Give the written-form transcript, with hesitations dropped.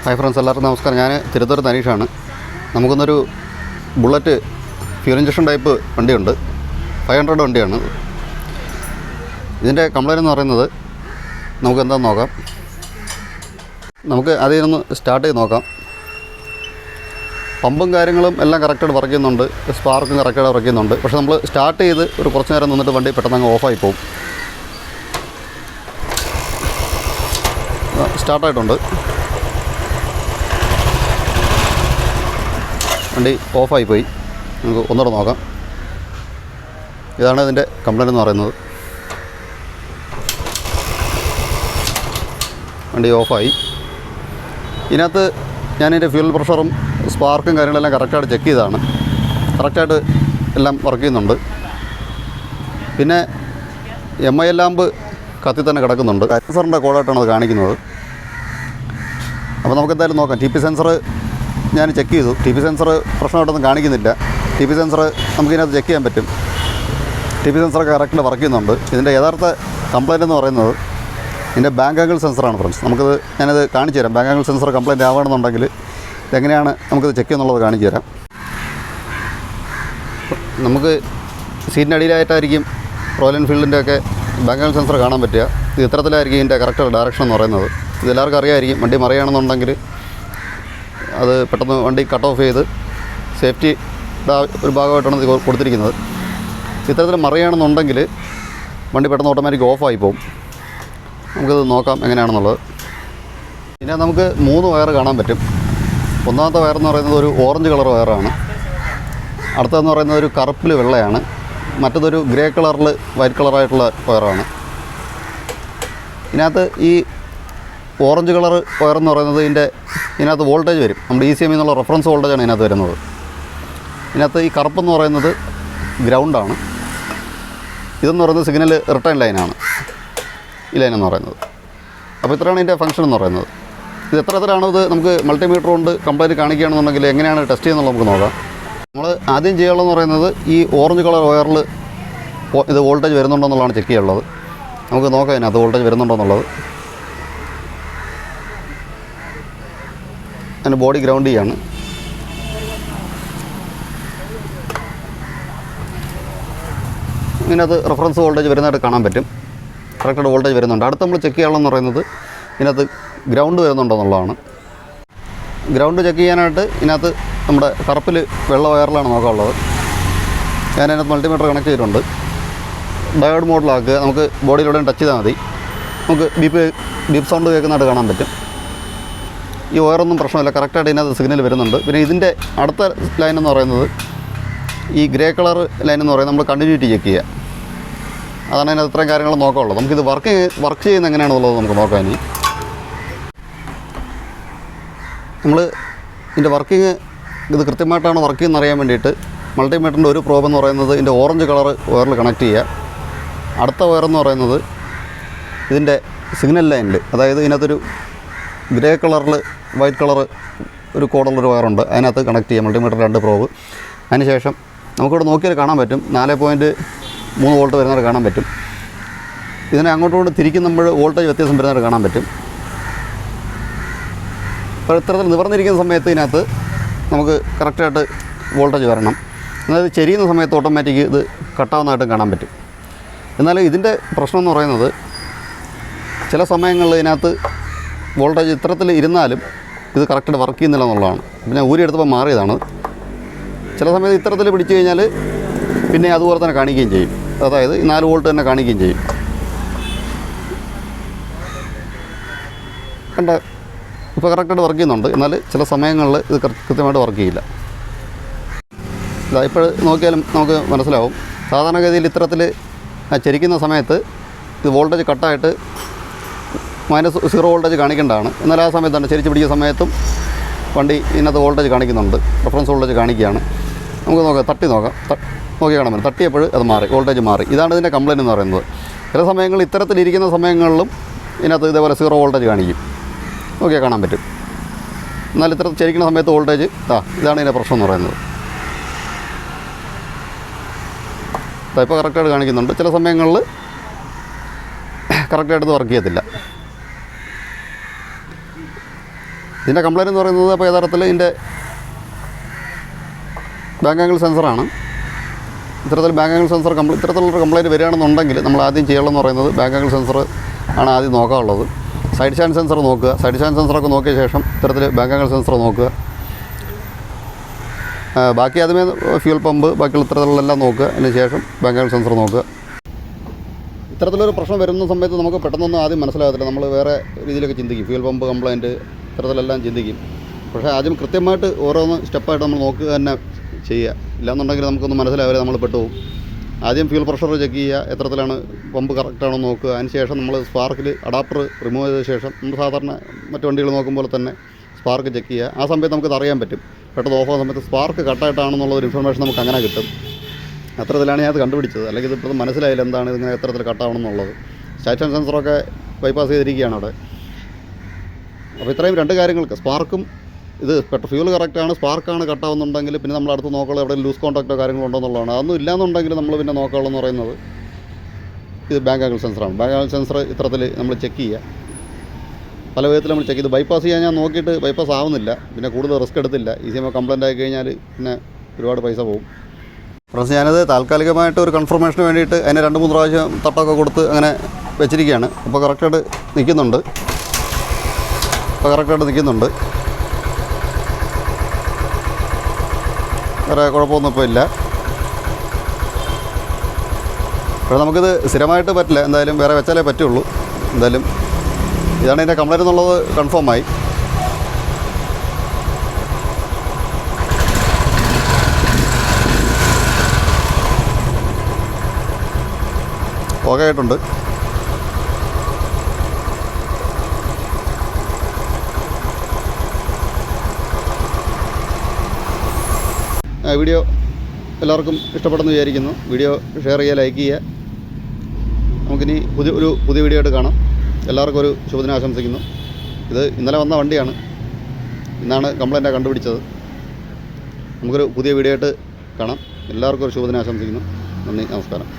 Hi friends, എല്ലാവർക്കും നമസ്കാരം. ഞാൻ തിരുവനന്തപുരത്ത് അനീഷാണ്. നമുക്കൊന്നൊരു ബുള്ളറ്റ് ഫ്യൂൽ ഇഞ്ചക്ഷൻ ടൈപ്പ് വണ്ടിയുണ്ട്. 500 വണ്ടിയാണ്. ഇതിൻ്റെ കംപ്ലൈൻറ്റ് എന്ന് പറയുന്നത് നമുക്ക് എന്താണെന്ന് നോക്കാം. നമുക്ക് അതിൽ നിന്ന് സ്റ്റാർട്ട് ചെയ്ത് നോക്കാം. പമ്പും കാര്യങ്ങളും എല്ലാം കറക്റ്റായിട്ട് വർക്ക് ചെയ്യുന്നുണ്ട്, സ്പാർക്കും കറക്റ്റായിട്ട് വർക്ക് ചെയ്യുന്നുണ്ട്. പക്ഷേ നമ്മൾ സ്റ്റാർട്ട് ചെയ്ത് ഒരു കുറച്ച് നേരം നിന്നിട്ട് വണ്ടി പെട്ടെന്ന് അങ്ങ് ഓഫായി പോകും. സ്റ്റാർട്ടായിട്ടുണ്ട്, വണ്ടി ഓഫായി പോയി. നമുക്ക് ഒന്നുകൂടെ നോക്കാം. ഇതാണ് ഇതിൻ്റെ കംപ്ലൈൻറ്റ് എന്ന് പറയുന്നത്. വണ്ടി ഓഫായി. ഇതിനകത്ത് ഞാനിതിൻ്റെ ഫ്യൂൽ പ്രഷറും സ്പാർക്കും കാര്യങ്ങളെല്ലാം കറക്റ്റായിട്ട് ചെക്ക് ചെയ്തതാണ്. കറക്റ്റായിട്ട് എല്ലാം വർക്ക് ചെയ്യുന്നുണ്ട്. പിന്നെ MIL ലാമ്പ് കത്തി തന്നെ കിടക്കുന്നുണ്ട്. സെൻസറിൻ്റെ കോഡായിട്ടാണ് അത് കാണിക്കുന്നത്. അപ്പോൾ നമുക്ക് എന്തായാലും നോക്കാം. TP സെൻസർ ഞാൻ ചെക്ക് ചെയ്തു. TP സെൻസർ പ്രശ്നമായിട്ടൊന്നും കാണിക്കുന്നില്ല. TP സെൻസർ നമുക്കിതിനകത്ത് ചെക്ക് ചെയ്യാൻ പറ്റും. TP സെൻസർ കറക്റ്റ് വർക്ക് ചെയ്യുന്നുണ്ട്. ഇതിൻ്റെ യഥാർത്ഥ കംപ്ലൈൻറ്റ് എന്ന് പറയുന്നത് ഇതിൻ്റെ ബാങ്ക് ആംഗിൾ സെൻസറാണ് ഫ്രണ്ട്സ്. ഞാനത് കാണിച്ചു തരാം. ബാങ്ക് ആംഗിൾ സെൻസർ കംപ്ലൈൻറ്റ് ആവണമെന്നുണ്ടെങ്കിൽ എങ്ങനെയാണ് നമുക്കിത് ചെക്ക് ചെയ്യുന്നുള്ളത് കാണിച്ചു തരാം. നമുക്ക് സീറ്റിൻ്റെ അടിയിലായിട്ടായിരിക്കും റോയൽ എൻഫീൽഡിൻ്റെയൊക്കെ ബാങ്ക് ആംഗിൾ സെൻസർ കാണാൻ പറ്റുക. ഇത് ഇത്തരത്തിലായിരിക്കും ഇതിൻ്റെ കറക്റ്റ് ഡയറക്ഷൻ എന്ന് പറയുന്നത്. ഇതെല്ലാവർക്കും അറിയാമായിരിക്കും. വണ്ടി മറിയുകയാണെന്നുണ്ടെങ്കിൽ അത് പെട്ടെന്ന് വണ്ടി കട്ട് ഓഫ് ചെയ്ത് സേഫ്റ്റി ഒരു ഭാഗമായിട്ടാണ് ഇത് കൊടുത്തിരിക്കുന്നത്. ഇത്തരത്തിൽ മറിയുകയാണെന്നുണ്ടെങ്കിൽ വണ്ടി പെട്ടെന്ന് ഓട്ടോമാറ്റിക് ഓഫായി പോകും. നമുക്കത് നോക്കാം എങ്ങനെയാണെന്നുള്ളത്. പിന്നെ നമുക്ക് 3 വയർ കാണാൻ പറ്റും. ഒന്നാമത്തെ വയറെന്ന് പറയുന്നത് ഒരു ഓറഞ്ച് കളർ വയറാണ്. അടുത്തതെന്ന് പറയുന്നത് ഒരു കറുപ്പിൽ വെള്ളയാണ്. മറ്റതൊരു ഗ്രേ കളറിൽ വൈറ്റ് കളറായിട്ടുള്ള വയറാണ്. ഇതിനകത്ത് ഈ ഓറഞ്ച് കളർ വയറെന്ന് പറയുന്നത് ഇതിനകത്ത് വോൾട്ടേജ് വരും. നമ്മുടെ ECM എന്നുള്ള റെഫറൻസ് വോൾട്ടേജാണ് ഇതിനകത്ത് വരുന്നത്. ഇതിനകത്ത് ഈ കറുപ്പെന്ന് പറയുന്നത് ഗ്രൗണ്ടാണ്. ഇതെന്ന് പറയുന്നത് സിഗ്നൽ റിട്ടേൺ ലൈനാണ്. ഈ ലൈനെന്ന് പറയുന്നത്. അപ്പോൾ ഇത്രയാണ് ഇതിൻ്റെ ഫംഗ്ഷൻ എന്ന് പറയുന്നത്. ഇത് എത്രത്തിലാണ് ഇത് നമുക്ക് മൾട്ടിമീറ്റർ കൊണ്ട് കംപ്ലൈൻറ്റ് കാണിക്കുകയാണെന്നുണ്ടെങ്കിൽ എങ്ങനെയാണ് ടെസ്റ്റ് ചെയ്യുന്നുള്ളത് നമുക്ക് നോക്കാം. നമ്മൾ ആദ്യം ചെയ്യാനുള്ളതെന്ന് പറയുന്നത് ഈ ഓറഞ്ച് കളർ വയറിൽ ഇത് വോൾട്ടേജ് വരുന്നുണ്ടോ എന്നുള്ളതാണ് ചെക്ക് ചെയ്യാനുള്ളത്. നമുക്ക് നോക്കാം ഇതിനകത്ത് വോൾട്ടേജ് വരുന്നുണ്ടോ എന്നുള്ളത്. അതിൻ്റെ ബോഡി ഗ്രൗണ്ട് ചെയ്യാണ്. ഇതിനകത്ത് റെഫറൻസ് വോൾട്ടേജ് വരുന്നതായിട്ട് കാണാൻ പറ്റും. കറക്റ്റായിട്ട് വോൾട്ടേജ് വരുന്നുണ്ട്. അടുത്ത് നമ്മൾ ചെക്ക് ചെയ്യാനുള്ളതെന്ന് പറയുന്നത് ഇതിനകത്ത് ഗ്രൗണ്ട് വരുന്നുണ്ടോ എന്നുള്ളതാണ്. ഗ്രൗണ്ട് ചെക്ക് ചെയ്യാനായിട്ട് ഇതിനകത്ത് നമ്മുടെ കറുപ്പിൽ വെള്ള വയറിലാണ് നോക്കാനുള്ളത്. ഞാനതിനകത്ത് മൾട്ടിമീറ്റർ കണക്ട് ചെയ്തിട്ടുണ്ട്. ഡയോഡ് മോഡിലാക്കുക. നമുക്ക് ബോഡിയിലൂടെ ടച്ച് ചെയ്താൽ മതി. നമുക്ക് ബീപ്പ് സൗണ്ട് കേൾക്കുന്നതായിട്ട് കാണാൻ പറ്റും. ഈ വയറൊന്നും പ്രശ്നമില്ല. കറക്റ്റായിട്ട് ഇതിനകത്ത് സിഗ്നൽ വരുന്നുണ്ട്. പിന്നെ ഇതിൻ്റെ അടുത്ത ലൈൻ എന്ന് പറയുന്നത് ഈ ഗ്രേ കളർ ലൈൻ എന്ന് പറയുന്നത് നമ്മൾ കണ്ടിന്യൂറ്റി ചെക്ക് ചെയ്യുക. അതാണ് അതിനകത്ത് ഇത്രയും കാര്യങ്ങൾ നോക്കാനുള്ളത്. നമുക്കിത് വർക്ക് ചെയ്യുന്നത് എങ്ങനെയാണെന്നുള്ളത് നമുക്ക് നോക്കാം. ഇനി നമ്മൾ ഇതിൻ്റെ വർക്കിംഗ് ഇത് കൃത്യമായിട്ടാണ് വർക്ക് ചെയ്യുന്നത് അറിയാൻ വേണ്ടിയിട്ട് മൾട്ടിമീറ്ററിൻ്റെ ഒരു പ്രോബ് എന്ന് പറയുന്നത് ഇതിൻ്റെ ഓറഞ്ച് കളർ വയറിൽ കണക്ട് ചെയ്യുക. അടുത്ത വയറെന്ന് പറയുന്നത് ഇതിൻ്റെ സിഗ്നൽ ലൈനിൽ, അതായത് ഇതിനകത്തൊരു ഗ്രേ കളറിൽ വൈറ്റ് കളർ ഒരു കോഡുള്ളൊരു വയറുണ്ട്, അതിനകത്ത് കണക്ട് ചെയ്യുക മൾട്ടിമീറ്റർ 2 പ്രോബ്. അതിനുശേഷം നമുക്കിവിടെ നോക്കിയാൽ കാണാൻ പറ്റും 4.3 വോൾട്ട് വരുന്നവർ കാണാൻ പറ്റും. ഇതിനെ അങ്ങോട്ടും തിരിക്കുമ്പോൾ വോൾട്ടേജ് വ്യത്യാസം വരുന്നവർ കാണാൻ പറ്റും. അപ്പോൾ ഇത്തരത്തിൽ നിവർന്നിരിക്കുന്ന സമയത്ത് ഇതിനകത്ത് നമുക്ക് കറക്റ്റായിട്ട് വോൾട്ടേജ് വരണം. അതായത് ചെരിയുന്ന സമയത്ത് ഓട്ടോമാറ്റിക് ഇത് കട്ടാവുന്നതായിട്ടും കാണാൻ പറ്റും. എന്നാൽ ഇതിൻ്റെ പ്രശ്നം എന്ന് പറയുന്നത് ചില സമയങ്ങളിൽ ഇതിനകത്ത് വോൾട്ടേജ് ഇത്തരത്തിൽ ഇരുന്നാലും ഇത് കറക്റ്റായിട്ട് വർക്ക് ചെയ്യുന്നില്ല എന്നുള്ളതാണ്. അപ്പോൾ ഞാൻ ഊരിയെടുത്തപ്പോൾ മാറിയതാണ്. ചില സമയത്ത് ഇത്തരത്തിൽ പിടിച്ചു കഴിഞ്ഞാൽ പിന്നെ അതുപോലെ തന്നെ കാണിക്കുകയും ചെയ്യും. അതായത് 4 വോൾട്ട് തന്നെ കാണിക്കുകയും ചെയ്യും. കണ്ട, ഇപ്പോൾ കറക്റ്റായിട്ട് വർക്ക് ചെയ്യുന്നുണ്ട്. എന്നാൽ ചില സമയങ്ങളിൽ ഇത് കൃത്യമായിട്ട് വർക്ക് ചെയ്യില്ല. ഇപ്പോൾ നോക്കിയാലും നമുക്ക് മനസ്സിലാവും. സാധാരണഗതിയിൽ ഇത്തരത്തിൽ ചരിക്കുന്ന സമയത്ത് ഇത് വോൾട്ടേജ് കട്ടായിട്ട് -0 വോൾട്ടേജ് കാണിക്കേണ്ടതാണ്. എന്നാൽ ആ സമയത്താണ് ചരിച്ച് പിടിക്കുന്ന സമയത്തും വണ്ടി ഇതിനകത്ത് വോൾട്ടേജ് കാണിക്കുന്നുണ്ട്. റെഫറൻസ് വോൾട്ടേജ് കാണിക്കുകയാണ്. നമുക്ക് നോക്കാം, തട്ടി നോക്കാം. നോക്കി കാണാൻ പറ്റും. തട്ടിയപ്പോൾ അത് മാറി, വോൾട്ടേജ് മാറി. ഇതാണ് ഇതിൻ്റെ കംപ്ലൈൻറ്റ് എന്ന് പറയുന്നത്. ചില സമയങ്ങളിൽ ഇത്തരത്തിലിരിക്കുന്ന സമയങ്ങളിലും ഇതിനകത്ത് ഇതേപോലെ 0 വോൾട്ടേജ് കാണിക്കും. നോക്കിയാൽ കാണാൻ പറ്റും. എന്നാൽ ഇത്തരത്തിൽ ചരിക്കുന്ന സമയത്ത് വോൾട്ടേജ് ഇതാണ് ഇതിൻ്റെ പ്രശ്നം എന്ന് പറയുന്നത്. ഇപ്പോൾ കറക്റ്റായിട്ട് കാണിക്കുന്നുണ്ട്. ചില സമയങ്ങളിൽ കറക്റ്റായിട്ട് വർക്ക് ചെയ്യത്തില്ല. ഇതിൻ്റെ കംപ്ലയിൻ്റ് എന്ന് പറയുന്നത് അപ്പോൾ യഥാർത്ഥത്തിൽ ഇതിൻ്റെ ബാങ്ക് ആംഗിൾ സെൻസറാണ്. ഇത്തരത്തിൽ ബാങ്ക് ആംഗിൾ സെൻസർ ഇത്തരത്തിലുള്ളൊരു കംപ്ലയിൻറ്റ് വരികയാണെന്നുണ്ടെങ്കിൽ നമ്മൾ ആദ്യം ചെയ്യണമെന്ന് പറയുന്നത് ബാങ്ക് ആംഗിൾ സെൻസർ ആണ് ആദ്യം നോക്കാനുള്ളത്. സൈഡ് സ്റ്റാൻഡ് സെൻസർ നോക്കുക. സൈഡ് സ്റ്റാൻഡ് സെൻസറൊക്കെ നോക്കിയ ശേഷം ഇത്തരത്തിൽ ബാങ്ക് ആംഗിൾ സെൻസർ നോക്കുക. ബാക്കി ആദ്യമേ ഫ്യൂൽ പമ്പ് ബാക്കിയുള്ള ഇത്തരത്തിലെല്ലാം നോക്കുക. അതിന് ശേഷം ബാങ്ക് ആംഗിൾ സെൻസർ നോക്കുക. ഇത്തരത്തിലൊരു പ്രശ്നം വരുന്ന സമയത്ത് നമുക്ക് പെട്ടെന്നൊന്നും ആദ്യം മനസ്സിലാകത്തില്ല. നമ്മൾ വേറെ രീതിയിലൊക്കെ ചിന്തിക്കും. ഫ്യൂൽ പമ്പ് കംപ്ലയിൻറ്റ് ഇത്തരത്തിലെല്ലാം ചിന്തിക്കും. പക്ഷേ ആദ്യം കൃത്യമായിട്ട് ഓരോന്ന് സ്റ്റെപ്പായിട്ട് നമ്മൾ നോക്കുക തന്നെ ചെയ്യുക. ഇല്ലാന്നുണ്ടെങ്കിൽ നമുക്കൊന്നും മനസ്സിലാവില്ല, നമ്മൾ പെട്ടുപോകും. ആദ്യം ഫ്യൂൽ പ്രഷർ ചെക്ക് ചെയ്യുക, എത്രത്തിലാണ് പമ്പ് കറക്റ്റാണോ നോക്കുക. അതിന് ശേഷം നമ്മൾ സ്പാർക്കിൽ അഡാപ്റ്റർ റിമൂവ് ചെയ്ത ശേഷം നമ്മൾ സാധാരണ മറ്റു വണ്ടികൾ നോക്കുമ്പോൾ തന്നെ സ്പാർക്ക് ചെക്ക് ചെയ്യുക. ആ സമയത്ത് നമുക്കത് അറിയാൻ പറ്റും. പെട്ടെന്ന് ഓഫ് ആകുന്ന സമയത്ത് സ്പാർക്ക് കട്ടായിട്ടാണെന്നുള്ളൊരു ഇൻഫർമേഷൻ നമുക്ക് അങ്ങനെ കിട്ടും. അത്തരത്തിലാണ് ഞാൻ അത് കണ്ടുപിടിച്ചത്. അല്ലെങ്കിൽ ഇതിപ്പോൾ മനസ്സിലായില്ല എന്താണ് ഇതിങ്ങനെ എത്രത്തിൽ കട്ടാവണമെന്നുള്ളത്. സ്റ്റേഷൻ സെൻസറൊക്കെ ബൈപ്പാസ് ചെയ്തിരിക്കുകയാണ് അവിടെ. അപ്പോൾ ഇത്രയും രണ്ട് കാര്യങ്ങൾക്ക് സ്പാർക്കും ഇത് ഫ്യൂൽ കറക്റ്റാണ്, സ്പാർക്കാണ് കട്ടാവുന്നുണ്ടെങ്കിൽ പിന്നെ നമ്മൾ അടുത്ത് നോക്കാനുള്ളത് എവിടെ ലൂസ് കോൺടാക്റ്റോ കാര്യങ്ങളോ ഉണ്ടോ എന്നുള്ളതാണ്. അതൊന്നും ഇല്ലാന്നുണ്ടെങ്കിൽ നമ്മൾ പിന്നെ നോക്കാനുള്ളതെന്ന് പറയുന്നത് ഇത് ബാങ്ക് ആംഗിൾ സെൻസറാണ്. ബാങ്ക് ആംഗിൾ സെൻസർ ഇത്തരത്തിൽ നമ്മൾ ചെക്ക് ചെയ്യുക. പല വിധത്തിൽ നമ്മൾ ചെക്ക് ചെയ്ത് ബൈപ്പാസ് ചെയ്യാൻ ഞാൻ നോക്കിയിട്ട് ബൈപ്പാസ് ആവുന്നില്ല. പിന്നെ കൂടുതൽ റിസ്ക് എടുത്തില്ല. ഈസിയാകുമ്പോൾ കംപ്ലയിൻ്റ് ആയി കഴിഞ്ഞാൽ പിന്നെ ഒരുപാട് പൈസ പോകും. പ്രശ്നം ഞാനത് താൽക്കാലികമായിട്ട് ഒരു കൺഫർമേഷന് വേണ്ടിയിട്ട് അതിന് 2-3 പ്രാവശ്യം തട്ടൊക്കെ കൊടുത്ത് അങ്ങനെ വെച്ചിരിക്കുകയാണ്. അപ്പോൾ കറക്റ്റായിട്ട് നിൽക്കുന്നുണ്ട്. വേറെ കുഴപ്പമൊന്നും ഇപ്പോൾ ഇല്ല. പക്ഷേ നമുക്കിത് സ്ഥിരമായിട്ട് പറ്റില്ല. എന്തായാലും വേറെ വെച്ചാലേ പറ്റുള്ളൂ. എന്തായാലും ഇതാണ് ഇതിൻ്റെ കംപ്ലയിൻ്റ് എന്നുള്ളത് കൺഫേമായി. ഓക്കെ ആയിട്ടുണ്ട്. വീഡിയോ എല്ലാവർക്കും ഇഷ്ടപ്പെടുന്നു വിചാരിക്കുന്നു. വീഡിയോ ഷെയർ ചെയ്യുക, ലൈക്ക് ചെയ്യുക. നമുക്കിനി പുതിയ വീഡിയോ ആയിട്ട് കാണാം. എല്ലാവർക്കും ഒരു ശുഭദിനം ആശംസിക്കുന്നു. ഇത് ഇന്നലെ വന്ന വണ്ടിയാണ്. ഇന്നാണ് കംപ്ലയിൻ്റ് കണ്ടുപിടിച്ചത്. നമുക്കൊരു പുതിയ വീഡിയോ ആയിട്ട് കാണാം. എല്ലാവർക്കും ഒരു ശുഭദിനം ആശംസിക്കുന്നു. നന്ദി, നമസ്കാരം.